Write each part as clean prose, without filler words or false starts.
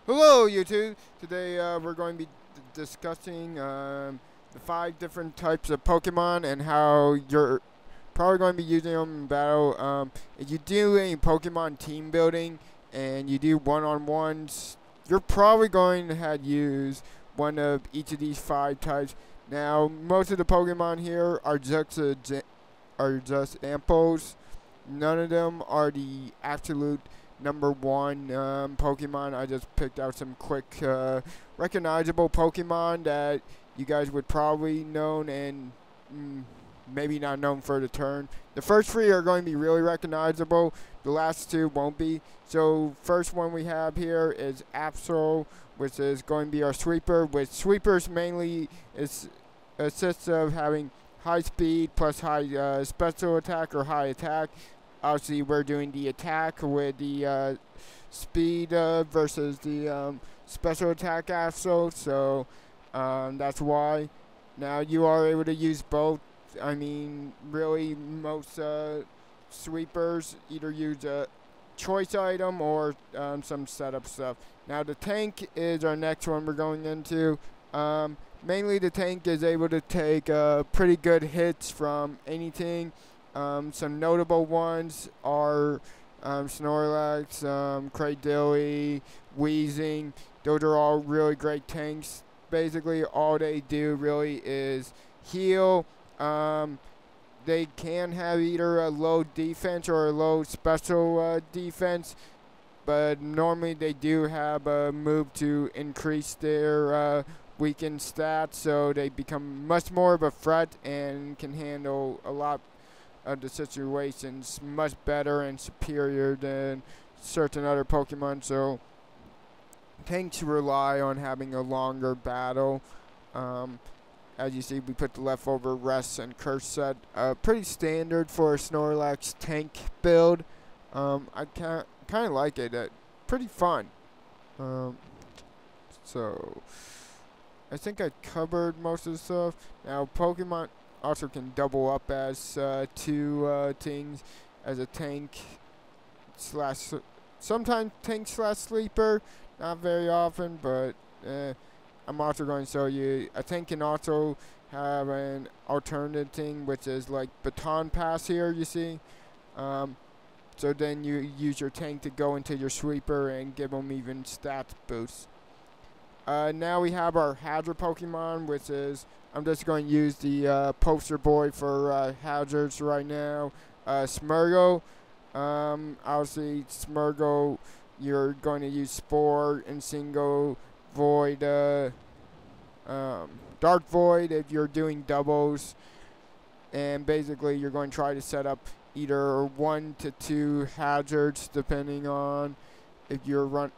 Hello, YouTube. Today we're going to be discussing the 5 different types of Pokemon and how you're probably going to be using them in battle. If you do any Pokemon team building and you do one-on-ones, you're probably going to have use one of each of these 5 types. Now, most of the Pokemon here are just examples. None of them are the absolute number one Pokemon. I just picked out some quick, recognizable Pokemon that you guys would probably know and maybe not known for the turn. The first 3 are going to be really recognizable. The last 2 won't be. So first one we have here is Absol, which is going to be our sweeper. Which sweepers mainly assists of having high speed plus high special attack or high attack. Obviously, we're doing the attack with the speed versus the special attack Absol, so that's why. Now you are able to use both. I mean, really, most sweepers either use a choice item or some setup stuff. Now the tank is our next one we're going into. Mainly the tank is able to take pretty good hits from anything. Some notable ones are Snorlax, Cradily, Weezing. Those are all really great tanks. Basically, all they do really is heal. They can have either a low defense or a low special defense, but normally they do have a move to increase their weakened stats, so they become much more of a threat and can handle a lot of the situations much better and superior than certain other Pokemon. So tanks rely on having a longer battle. As you see, we put the leftover rest and curse set. Pretty standard for a Snorlax tank build. I kind of like it. Pretty fun. So I think I covered most of the stuff. Now Pokemon also can double up as 2 things, as a tank slash, sometimes tank slash sleeper, not very often, but I'm also going to show you a tank can also have an alternative thing, which is like baton pass here, you see. So then you use your tank to go into your sweeper and give them even stats boosts. Now we have our Hazard Pokemon, which is, I'm just going to use the poster boy for hazards right now. Smeargle. Obviously, Smeargle, you're going to use Spore and Single Void, Dark Void if you're doing doubles. And basically, you're going to try to set up either 1 to 2 hazards depending on if you're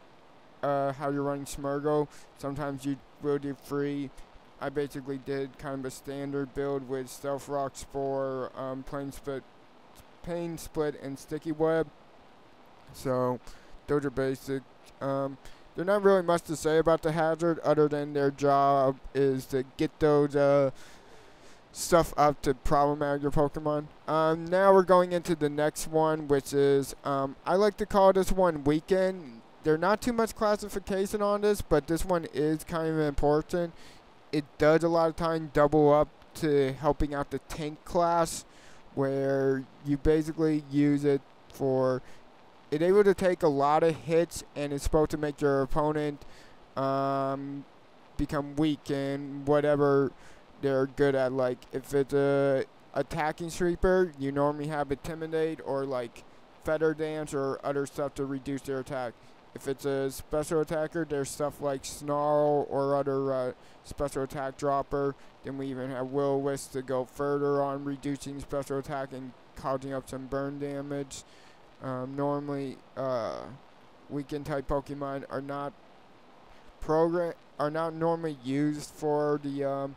how you're running Smeargle. Sometimes you will do 3. I basically did kind of a standard build with Stealth Rock, Spore, Pain Split, and Sticky Web. So those are basic. There's not really much to say about the hazard other than their job is to get those stuff up to problem out your Pokemon. Now we're going into the next one, which is I like to call this one Weekend. There's not too much classification on this, but this one is kind of important. It does a lot of time double up to helping out the tank class, where you basically use it for, it's able to take a lot of hits and it's supposed to make your opponent become weak in whatever they're good at. Like if it's a attacking sweeper, you normally have Intimidate or like Feather Dance or other stuff to reduce their attack. If it's a special attacker, there's stuff like Snarl or other special attack dropper. Then we even have Will-O-Wisp to go further on reducing special attack and causing up some burn damage. Normally, weekend type Pokemon are not normally used for the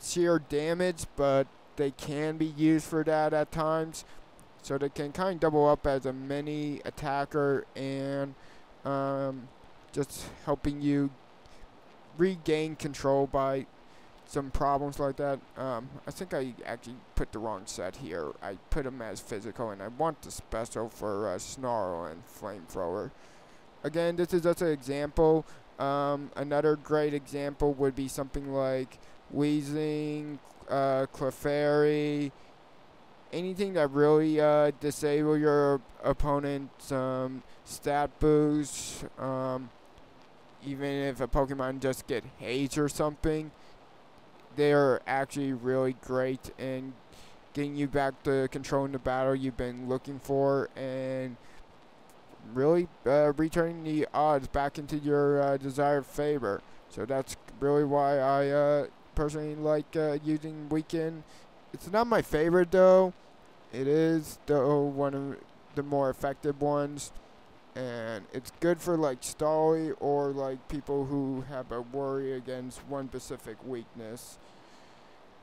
sheer damage, but they can be used for that at times. So they can kind of double up as a mini attacker and just helping you regain control by some problems like that. I think I actually put the wrong set here. I put them as physical, and I want the special for Snarl and Flamethrower. again, this is just an example. Another great example would be something like Weezing, Clefairy, anything that really disable your opponent's stat boost. Even if a Pokemon just get haze or something, they're actually really great in getting you back to controlling the battle you've been looking for, and really returning the odds back into your desired favor. So that's really why I personally like using Weekend. It's not my favorite though. It is though one of the more effective ones, and it's good for like Stolly or like people who have a worry against one specific weakness.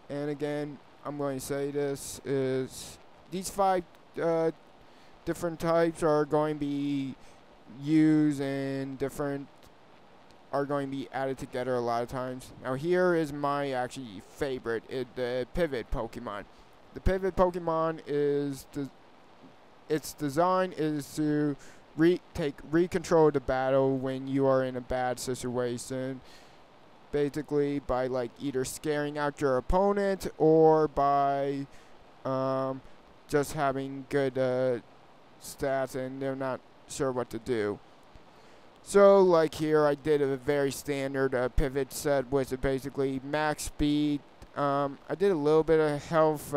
And again, I'm going to say this is these 5 different types are going to be used and different are going to be added together a lot of times. Now here is my actually favorite, the Pivot Pokemon. The Pivot Pokemon is its design is to take control of the battle when you are in a bad situation. Basically by like either scaring out your opponent or by just having good stats and they're not sure what to do. So like here I did a very standard pivot set with basically max speed. I did a little bit of health,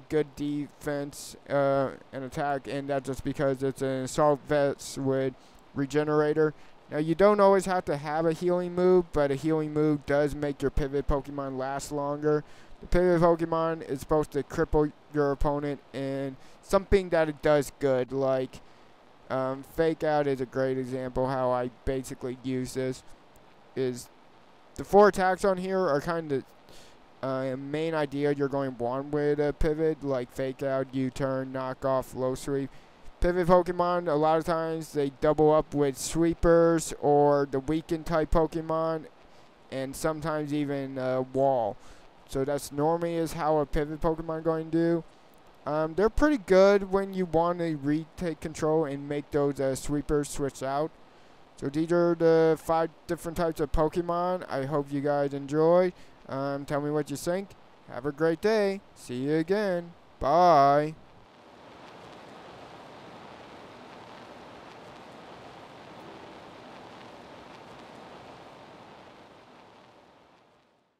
good defense and attack, and that's just because it's an assault vest with regenerator. Now you don't always have to have a healing move, but a healing move does make your pivot Pokemon last longer. The pivot Pokemon is supposed to cripple your opponent, and something that it does good, like Fake Out is a great example how I basically use this. Is the 4 attacks on here are kind of main idea you're going to want with a pivot, like Fake Out, U-Turn, Knock Off, Low Sweep. Pivot Pokemon, a lot of times they double up with sweepers or the weakened type Pokemon, and sometimes even Wall. So that's normally is how a pivot Pokemon going to do. They're pretty good when you want to retake control and make those sweepers switch out. So these are the 5 different types of Pokemon. I hope you guys enjoy. Tell me what you think. Have a great day. See you again. Bye.